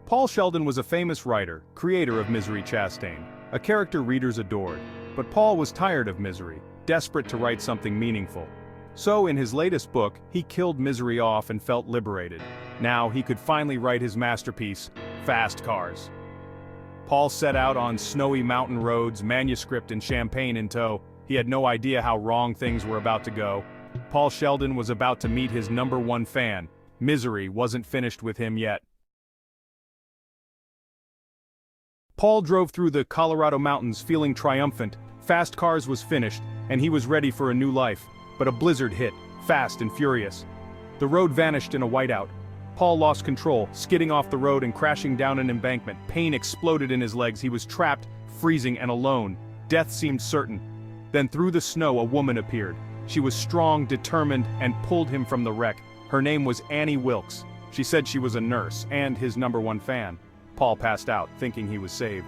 Paul Sheldon was a famous writer, creator of Misery Chastain, a character readers adored. But Paul was tired of misery, desperate to write something meaningful. So in his latest book, he killed misery off and felt liberated. Now he could finally write his masterpiece, Fast Cars. Paul set out on snowy mountain roads, manuscript and champagne in tow. He had no idea how wrong things were about to go. Paul Sheldon was about to meet his #1 fan. Misery wasn't finished with him yet. Paul drove through the Colorado mountains feeling triumphant. Fast Cars was finished, and he was ready for a new life. But a blizzard hit, fast and furious. The road vanished in a whiteout. Paul lost control, skidding off the road and crashing down an embankment. Pain exploded in his legs. He was trapped, freezing and alone. Death seemed certain. Then through the snow a woman appeared. She was strong, determined, and pulled him from the wreck. Her name was Wilkes. She said she was a nurse and his #1 fan. Paul passed out, thinking he was saved.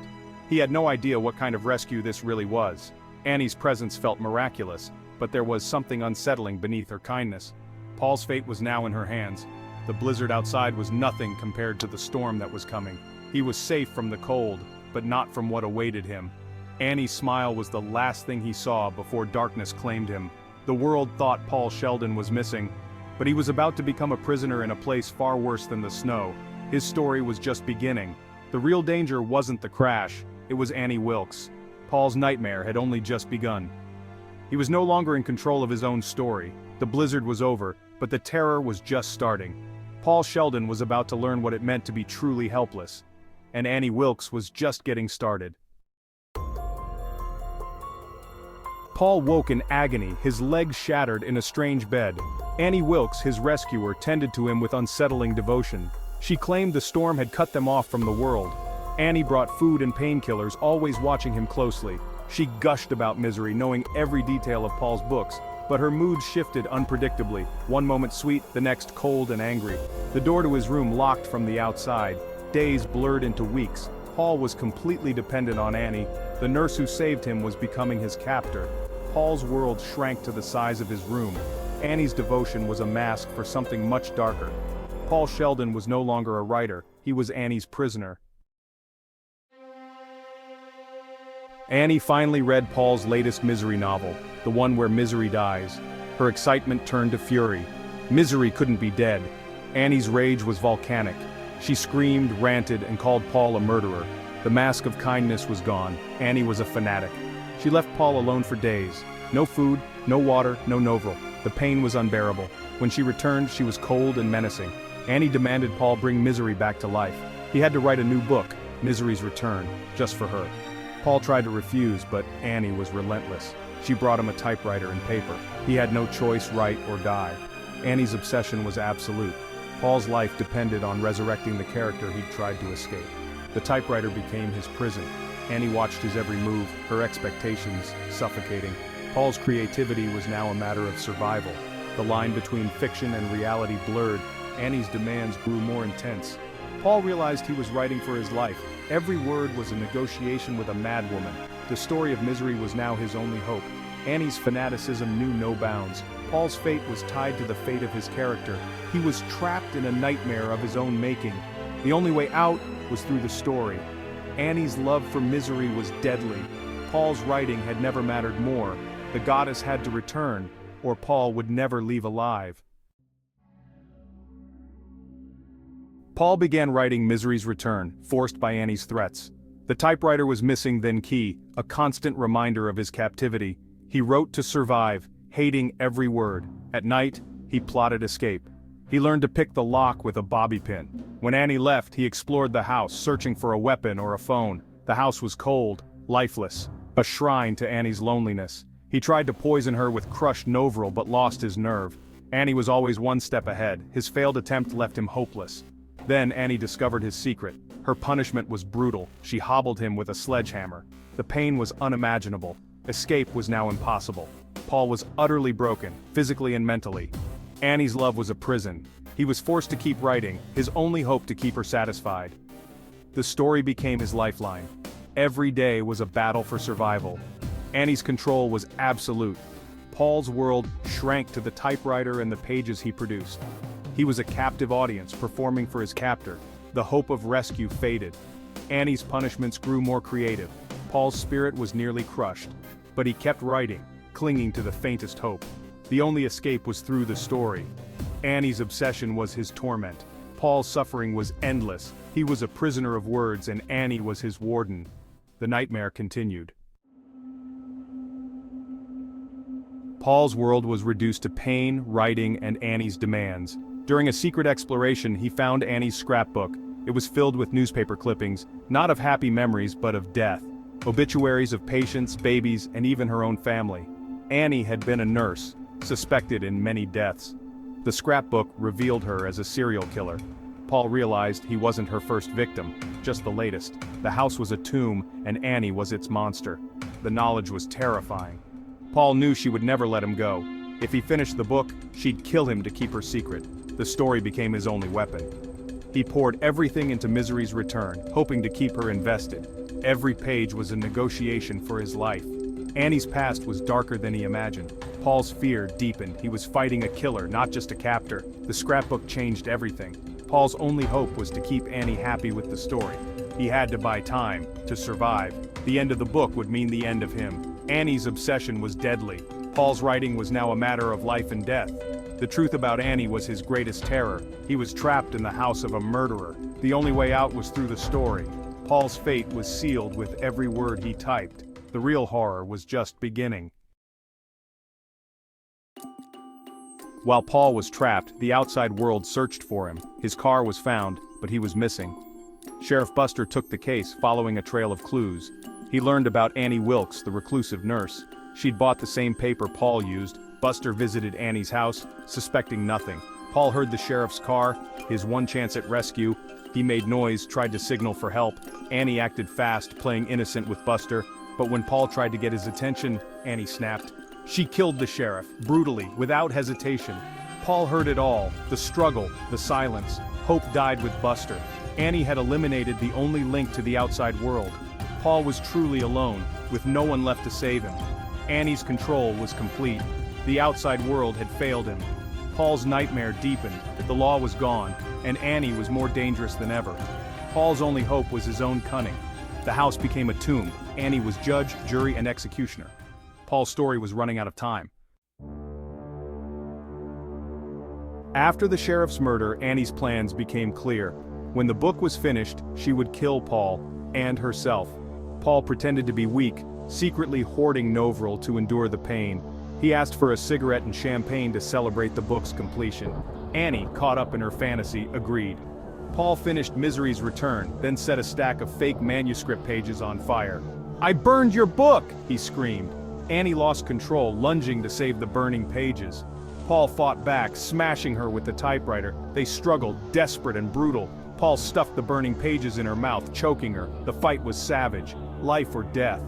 He had no idea what kind of rescue this really was. Annie's presence felt miraculous, but there was something unsettling beneath her kindness. Paul's fate was now in her hands. The blizzard outside was nothing compared to the storm that was coming. He was safe from the cold, but not from what awaited him. Annie's smile was the last thing he saw before darkness claimed him. The world thought Paul Sheldon was missing, but he was about to become a prisoner in a place far worse than the snow. His story was just beginning. The real danger wasn't the crash, it was Wilkes. Paul's nightmare had only just begun. He was no longer in control of his own story. The blizzard was over, but the terror was just starting. Paul Sheldon was about to learn what it meant to be truly helpless. And Wilkes was just getting started. Paul woke in agony, his legs shattered in a strange bed. Wilkes, his rescuer, tended to him with unsettling devotion. She claimed the storm had cut them off from the world. Annie brought food and painkillers, always watching him closely. She gushed about misery, knowing every detail of Paul's books, but her mood shifted unpredictably, one moment sweet, the next cold and angry. The door to his room locked from the outside. Days blurred into weeks. Paul was completely dependent on Annie. The nurse who saved him was becoming his captor. Paul's world shrank to the size of his room. Annie's devotion was a mask for something much darker. Paul Sheldon was no longer a writer, he was Annie's prisoner. Annie finally read Paul's latest misery novel, the one where misery dies. Her excitement turned to fury. Misery couldn't be dead. Annie's rage was volcanic. She screamed, ranted, and called Paul a murderer. The mask of kindness was gone. Annie was a fanatic. She left Paul alone for days. No food, no water, no novel. The pain was unbearable. When she returned, she was cold and menacing. Annie demanded Paul bring misery back to life. He had to write a new book, Misery's Return, just for her. Paul tried to refuse, but Annie was relentless. She brought him a typewriter and paper. He had no choice, write or die. Annie's obsession was absolute. Paul's life depended on resurrecting the character he'd tried to escape. The typewriter became his prison. Annie watched his every move, her expectations suffocating. Paul's creativity was now a matter of survival. The line between fiction and reality blurred. Annie's demands grew more intense. Paul realized he was writing for his life. Every word was a negotiation with a madwoman. The story of misery was now his only hope. Annie's fanaticism knew no bounds. Paul's fate was tied to the fate of his character. He was trapped in a nightmare of his own making. The only way out was through the story. Annie's love for misery was deadly. Paul's writing had never mattered more. The goddess had to return, or Paul would never leave alive. Paul began writing Misery's Return, forced by Annie's threats. The typewriter was missing then key, a constant reminder of his captivity. He wrote to survive, hating every word. At night, he plotted escape. He learned to pick the lock with a bobby pin. When Annie left, he explored the house, searching for a weapon or a phone. The house was cold, lifeless, a shrine to Annie's loneliness. He tried to poison her with crushed Novril but lost his nerve. Annie was always one step ahead. His failed attempt left him hopeless. Then Annie discovered his secret. Her punishment was brutal. She hobbled him with a sledgehammer. The pain was unimaginable. Escape was now impossible. Paul was utterly broken, physically and mentally. Annie's love was a prison. He was forced to keep writing, his only hope to keep her satisfied. The story became his lifeline. Every day was a battle for survival. Annie's control was absolute. Paul's world shrank to the typewriter and the pages he produced. He was a captive audience performing for his captor. The hope of rescue faded. Annie's punishments grew more creative. Paul's spirit was nearly crushed. But he kept writing, clinging to the faintest hope. The only escape was through the story. Annie's obsession was his torment. Paul's suffering was endless. He was a prisoner of words and Annie was his warden. The nightmare continued. Paul's world was reduced to pain, writing, and Annie's demands. During a secret exploration, he found Annie's scrapbook. It was filled with newspaper clippings, not of happy memories but of death. Obituaries of patients, babies, and even her own family. Annie had been a nurse, suspected in many deaths. The scrapbook revealed her as a serial killer. Paul realized he wasn't her first victim, just the latest. The house was a tomb, and Annie was its monster. The knowledge was terrifying. Paul knew she would never let him go. If he finished the book, she'd kill him to keep her secret. The story became his only weapon. He poured everything into Misery's return, hoping to keep her invested. Every page was a negotiation for his life. Annie's past was darker than he imagined. Paul's fear deepened. He was fighting a killer, not just a captor. The scrapbook changed everything. Paul's only hope was to keep Annie happy with the story. He had to buy time, to survive. The end of the book would mean the end of him. Annie's obsession was deadly. Paul's writing was now a matter of life and death. The truth about Annie was his greatest terror. He was trapped in the house of a murderer. The only way out was through the story. Paul's fate was sealed with every word he typed. The real horror was just beginning. While Paul was trapped, the outside world searched for him. His car was found, but he was missing. Sheriff Buster took the case, following a trail of clues. He learned about Annie Wilkes, the reclusive nurse. She'd bought the same paper Paul used. Buster visited Annie's house, suspecting nothing. Paul heard the sheriff's car, his one chance at rescue. He made noise, tried to signal for help. Annie acted fast, playing innocent with Buster. But when Paul tried to get his attention, Annie snapped. She killed the sheriff, brutally, without hesitation. Paul heard it all, the struggle, the silence. Hope died with Buster. Annie had eliminated the only link to the outside world. Paul was truly alone, with no one left to save him. Annie's control was complete. The outside world had failed him. Paul's nightmare deepened, the law was gone, and Annie was more dangerous than ever. Paul's only hope was his own cunning. The house became a tomb. Annie was judge, jury, and executioner. Paul's story was running out of time. After the sheriff's murder, Annie's plans became clear. When the book was finished, she would kill Paul, and herself. Paul pretended to be weak, secretly hoarding Novril to endure the pain. He asked for a cigarette and champagne to celebrate the book's completion. Annie, caught up in her fantasy, agreed. Paul finished Misery's return, then set a stack of fake manuscript pages on fire. "I burned your book!" he screamed. Annie lost control, lunging to save the burning pages. Paul fought back, smashing her with the typewriter. They struggled, desperate and brutal. Paul stuffed the burning pages in her mouth, choking her. The fight was savage, life or death.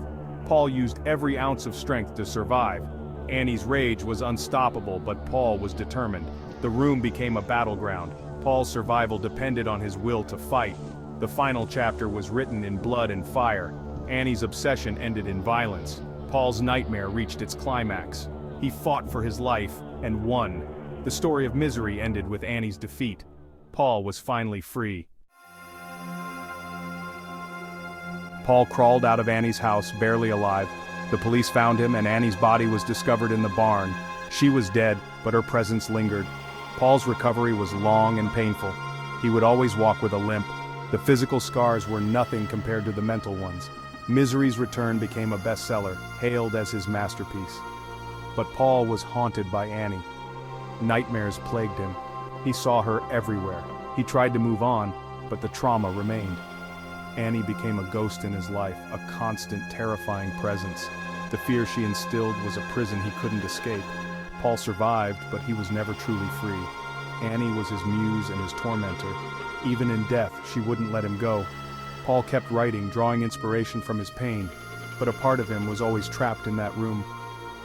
Paul used every ounce of strength to survive. Annie's rage was unstoppable, but Paul was determined. The room became a battleground. Paul's survival depended on his will to fight. The final chapter was written in blood and fire. Annie's obsession ended in violence. Paul's nightmare reached its climax. He fought for his life, and won. The story of Misery ended with Annie's defeat. Paul was finally free. Paul crawled out of Annie's house, barely alive. The police found him, and Annie's body was discovered in the barn. She was dead, but her presence lingered. Paul's recovery was long and painful. He would always walk with a limp. The physical scars were nothing compared to the mental ones. Misery's Return became a bestseller, hailed as his masterpiece. But Paul was haunted by Annie. Nightmares plagued him. He saw her everywhere. He tried to move on, but the trauma remained. Annie became a ghost in his life, a constant, terrifying presence. The fear she instilled was a prison he couldn't escape. Paul survived, but he was never truly free. Annie was his muse and his tormentor. Even in death, she wouldn't let him go. Paul kept writing, drawing inspiration from his pain, but a part of him was always trapped in that room.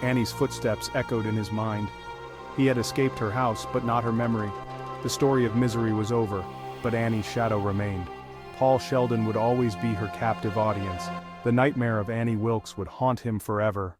Annie's footsteps echoed in his mind. He had escaped her house, but not her memory. The story of Misery was over, but Annie's shadow remained. Paul Sheldon would always be her captive audience. The nightmare of Annie Wilkes would haunt him forever.